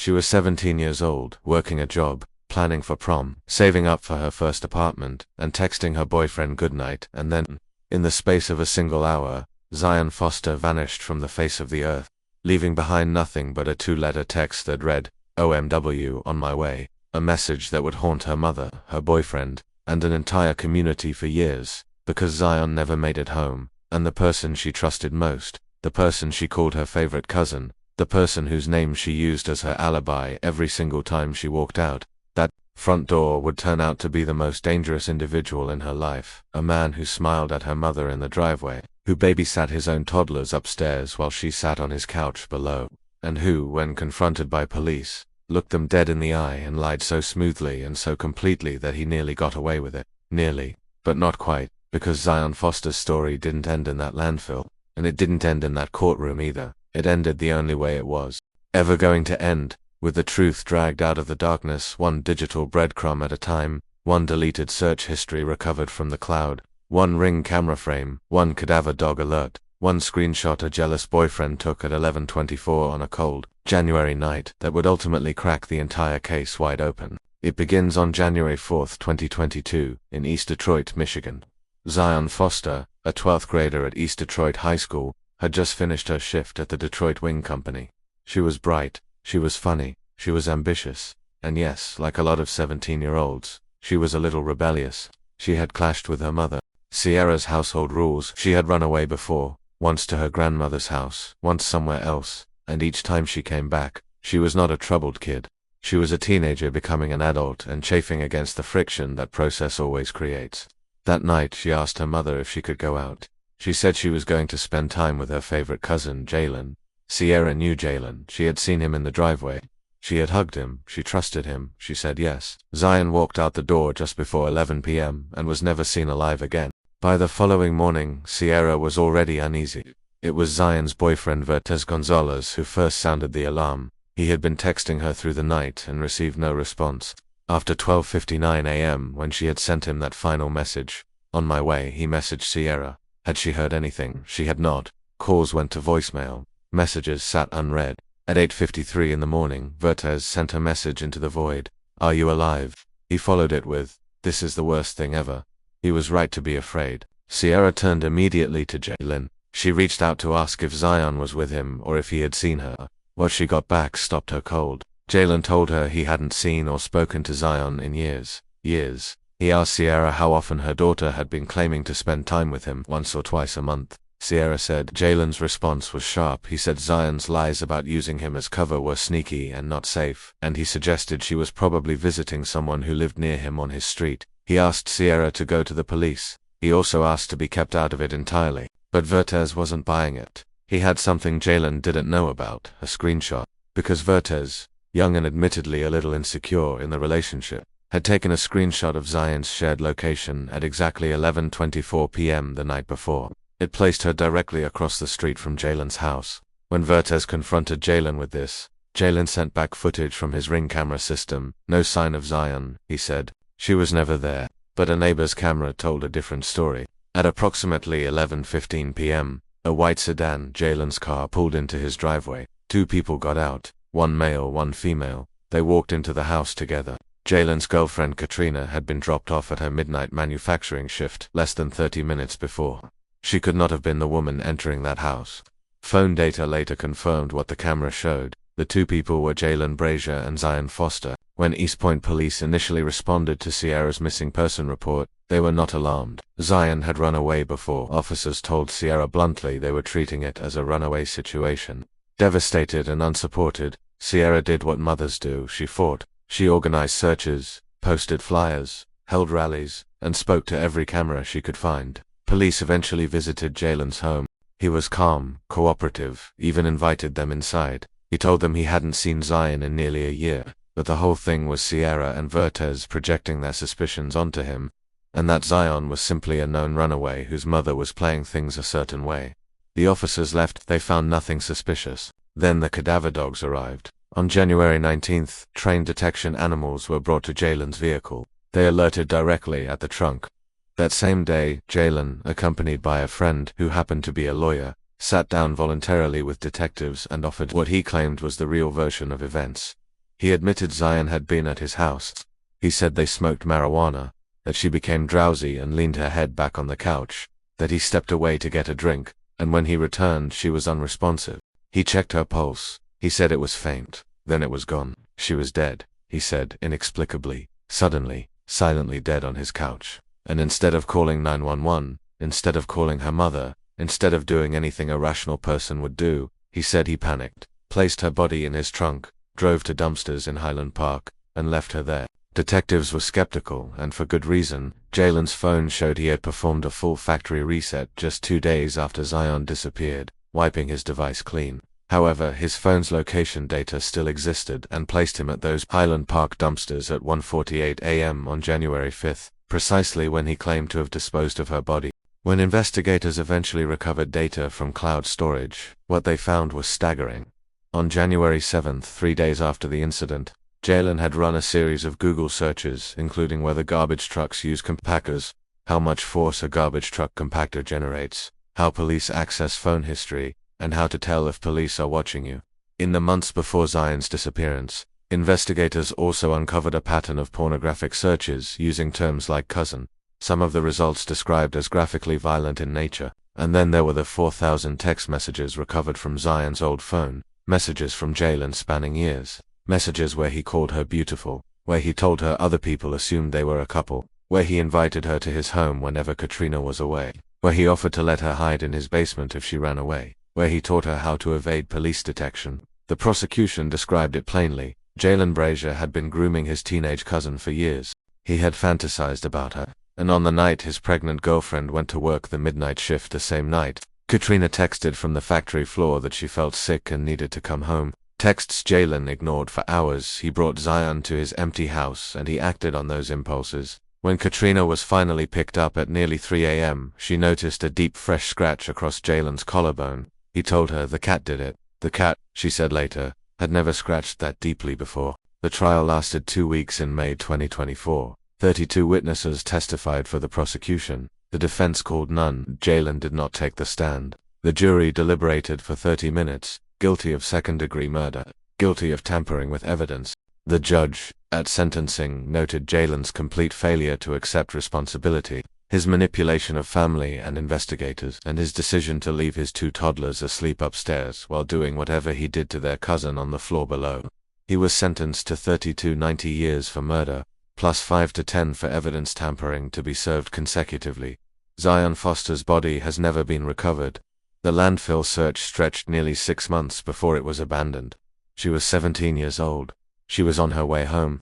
She was 17 years old, working a job, planning for prom, saving up for her first apartment, and texting her boyfriend goodnight, and then, in the space of a single hour, Zion Foster vanished from the face of the earth, leaving behind nothing but a 2-letter text that read, OMW, on my way, a message that would haunt her mother, her boyfriend, and an entire community for years, because Zion never made it home, and the person she trusted most, the person she called her favorite cousin, the person whose name she used as her alibi every single time she walked out, that front door would turn out to be the most dangerous individual in her life, a man who smiled at her mother in the driveway, who babysat his own toddlers upstairs while she sat on his couch below, and who, when confronted by police, looked them dead in the eye and lied so smoothly and so completely that he nearly got away with it. Nearly, but not quite, because Zion Foster's story didn't end in that landfill, and it didn't end in that courtroom either. It ended the only way it was ever going to end, with the truth dragged out of the darkness, one digital breadcrumb at a time, one deleted search history recovered from the cloud, one Ring camera frame, one cadaver dog alert, one screenshot a jealous boyfriend took at 11:24 on a cold January night that would ultimately crack the entire case wide open. It begins on January 4, 2022, in East Detroit, Michigan. Zion Foster, a 12th grader at East Detroit High School, had just finished her shift at the Detroit Wing Company. She was bright, she was funny, she was ambitious, and yes, like a lot of 17-year-olds, she was a little rebellious. She had clashed with her mother, Sierra's household rules. She had run away before, once to her grandmother's house, once somewhere else, and each time she came back, she was not a troubled kid. She was a teenager becoming an adult and chafing against the friction that process always creates. That night she asked her mother if she could go out. She said she was going to spend time with her favorite cousin, Jalen. Sierra knew Jalen. She had seen him in the driveway. She had hugged him. She trusted him. She said yes. Zion walked out the door just before 11 p.m. and was never seen alive again. By the following morning, Sierra was already uneasy. It was Zion's boyfriend Vertez Gonzalez who first sounded the alarm. He had been texting her through the night and received no response. After 12:59 a.m., when she had sent him that final message, on my way, he messaged Sierra. Had she heard anything? She had not. Calls went to voicemail. Messages sat unread. At 8:53 in the morning, Vertez sent a message into the void. Are you alive? He followed it with, this is the worst thing ever. He was right to be afraid. Sierra turned immediately to Jalen. She reached out to ask if Zion was with him or if he had seen her. What she got back stopped her cold. Jalen told her he hadn't seen or spoken to Zion in years. He asked Sierra how often her daughter had been claiming to spend time with him, once or twice a month. Sierra said. Jalen's response was sharp. He said Zion's lies about using him as cover were sneaky and not safe, and he suggested she was probably visiting someone who lived near him on his street. He asked Sierra to go to the police. He also asked to be kept out of it entirely. But Vertez wasn't buying it. He had something Jalen didn't know about, a screenshot. Because Vertez, young and admittedly a little insecure in the relationship, had taken a screenshot of Zion's shared location at exactly 11:24 p.m. the night before. It placed her directly across the street from Jalen's house. When Vertez confronted Jalen with this, Jalen sent back footage from his Ring camera system. No sign of Zion, he said. She was never there. But a neighbor's camera told a different story. At approximately 11:15 p.m., a white sedan, Jalen's car, pulled into his driveway. Two people got out, one male, one female. They walked into the house together. Jalen's girlfriend Katrina had been dropped off at her midnight manufacturing shift less than 30 minutes before. She could not have been the woman entering that house. Phone data later confirmed what the camera showed. The two people were Jalen Brazier and Zion Foster. When Eastpointe police initially responded to Sierra's missing person report, they were not alarmed. Zion had run away before. Officers told Sierra bluntly they were treating it as a runaway situation. Devastated and unsupported, Sierra did what mothers do. She fought. She organized searches, posted flyers, held rallies, and spoke to every camera she could find. Police eventually visited Jalen's home. He was calm, cooperative, even invited them inside. He told them he hadn't seen Zion in nearly a year, but the whole thing was Sierra and Vertez projecting their suspicions onto him, and that Zion was simply a known runaway whose mother was playing things a certain way. The officers left. They found nothing suspicious. Then the cadaver dogs arrived. On January 19th, trained detection animals were brought to Jalen's vehicle. They alerted directly at the trunk. That same day, Jalen, accompanied by a friend who happened to be a lawyer, sat down voluntarily with detectives and offered what he claimed was the real version of events. He admitted Zion had been at his house. He said they smoked marijuana, that she became drowsy and leaned her head back on the couch, that he stepped away to get a drink, and when he returned she was unresponsive. He checked her pulse. He said it was faint. Then it was gone. She was dead, he said inexplicably, suddenly, silently dead on his couch. And instead of calling 911, instead of calling her mother, instead of doing anything a rational person would do, he said he panicked, placed her body in his trunk, drove to dumpsters in Highland Park, and left her there. Detectives were skeptical, and for good reason. Jalen's phone showed he had performed a full factory reset just 2 days after Zion disappeared, wiping his device clean. However, his phone's location data still existed and placed him at those Highland Park dumpsters at 1:48 a.m. on January 5th, precisely when he claimed to have disposed of her body. When investigators eventually recovered data from cloud storage, what they found was staggering. On January 7th, 3 days after the incident, Jalen had run a series of Google searches, including whether garbage trucks use compactors, how much force a garbage truck compactor generates, how police access phone history, and how to tell if police are watching you. In the months before Zion's disappearance, investigators also uncovered a pattern of pornographic searches using terms like cousin, some of the results described as graphically violent in nature. And then there were the 4,000 text messages recovered from Zion's old phone, messages from Jalen spanning years. Messages where he called her beautiful, where he told her other people assumed they were a couple, where he invited her to his home whenever Katrina was away, where he offered to let her hide in his basement if she ran away, where he taught her how to evade police detection. The prosecution described it plainly. Jalen Brazier had been grooming his teenage cousin for years. He had fantasized about her, and on the night his pregnant girlfriend went to work the midnight shift the same night, Katrina texted from the factory floor that she felt sick and needed to come home. Texts Jalen ignored for hours. He brought Zion to his empty house and he acted on those impulses. When Katrina was finally picked up at nearly 3 a.m., she noticed a deep fresh scratch across Jalen's collarbone. He told her the cat did it. The cat, she said later, had never scratched that deeply before. The trial lasted 2 weeks in May 2024. 32 witnesses testified for the prosecution. The defense called none. Jalen did not take the stand. The jury deliberated for 30 minutes. Guilty of second-degree murder, guilty of tampering with evidence. The judge, at sentencing, noted Jalen's complete failure to accept responsibility, his manipulation of family and investigators, and his decision to leave his 2 toddlers asleep upstairs while doing whatever he did to their cousin on the floor below. He was sentenced to 90 years for murder, plus 5 to 10 for evidence tampering to be served consecutively. Zion Foster's body has never been recovered. The landfill search stretched nearly 6 months before it was abandoned. She was 17 years old. She was on her way home.